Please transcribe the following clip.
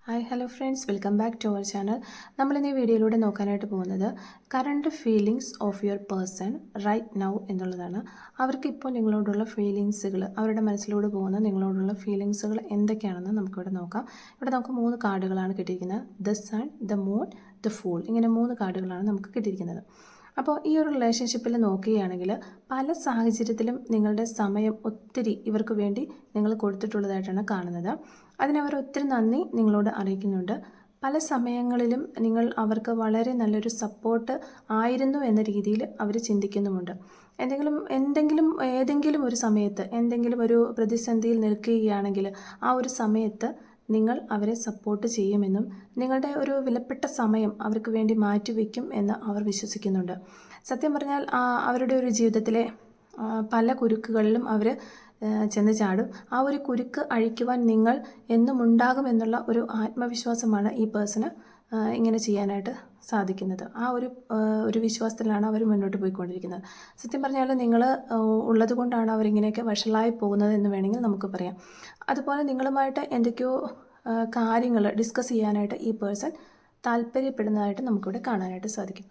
Hi hello friends, welcome back to our channel. നമ്മളിന്ന് ഈ വീഡിയോയിലൂടെ നോക്കാനായിട്ട് പോകുന്നത് current feelings of your person right now എന്നുള്ളതാണ്. അവർക്കിപ്പോൾ നിങ്ങളോടുള്ള ഫീലിങ്സുകൾ, അവരുടെ മനസ്സിലൂടെ പോകുന്ന നിങ്ങളോടുള്ള ഫീലിങ്സുകൾ എന്തൊക്കെയാണെന്ന് നമുക്കിവിടെ നോക്കാം. ഇവിടെ നമുക്ക് 3 കാർഡുകളാണ് കിട്ടിയിരിക്കുന്നത്. The sun, the moon, the fool. ഇങ്ങനെ 3 കാർഡുകളാണ് നമുക്ക് കിട്ടിയിരിക്കുന്നത്. അപ്പോൾ ഈ ഒരു റിലേഷൻഷിപ്പിൽ നോക്കുകയാണെങ്കിൽ പല സാഹചര്യത്തിലും നിങ്ങളുടെ സമയം ഒത്തിരി ഇവർക്ക് വേണ്ടി നിങ്ങൾ കൊടുത്തിട്ടുള്ളതായിട്ടാണ് കാണുന്നത്. അതിനവർ ഒത്തിരി നന്ദി നിങ്ങളോട് അറിയിക്കുന്നുണ്ട്. പല സമയങ്ങളിലും നിങ്ങൾ അവർക്ക് വളരെ നല്ലൊരു സപ്പോർട്ട് ആയിരുന്നു എന്ന രീതിയിൽ അവർ ചിന്തിക്കുന്നുമുണ്ട്. ഏതെങ്കിലും ഒരു സമയത്ത് എന്തെങ്കിലും ഒരു പ്രതിസന്ധിയിൽ നിൽക്കുകയാണെങ്കിൽ ആ ഒരു സമയത്ത് നിങ്ങൾ അവരെ സപ്പോർട്ട് ചെയ്യുമെന്നും നിങ്ങളുടെ ഒരു വിലപ്പെട്ട സമയം അവർക്ക് വേണ്ടി മാറ്റിവെക്കും എന്ന് അവർ വിശ്വസിക്കുന്നുണ്ട്. സത്യം പറഞ്ഞാൽ അവരുടെ ഒരു ജീവിതത്തിലെ പല കുരുക്കുകളിലും അവർ ചെന്ന് ചാടും. ആ ഒരു കുരുക്ക് അഴിക്കുവാൻ നിങ്ങൾ എന്നും ഉണ്ടാകുമെന്നുള്ള ഒരു ആത്മവിശ്വാസമാണ് ഈ പേഴ്സണ് ഇങ്ങനെ ചെയ്യാനായിട്ട് സാധിക്കുന്നത്. ആ ഒരു വിശ്വാസത്തിലാണ് അവർ മുന്നോട്ട് പോയിക്കൊണ്ടിരിക്കുന്നത്. സത്യം പറഞ്ഞാൽ നിങ്ങൾ ഉള്ളത് കൊണ്ടാണ് അവരിങ്ങനെയൊക്കെ വഷളായി പോകുന്നത് എന്ന് വേണമെങ്കിൽ നമുക്ക് പറയാം. അതുപോലെ നിങ്ങളുമായിട്ട് എന്തൊക്കെയോ കാര്യങ്ങൾ ഡിസ്കസ് ചെയ്യാനായിട്ട് ഈ പേഴ്സൺ താല്പര്യപ്പെടുന്നതായിട്ട് നമുക്കിവിടെ കാണാനായിട്ട് സാധിക്കും.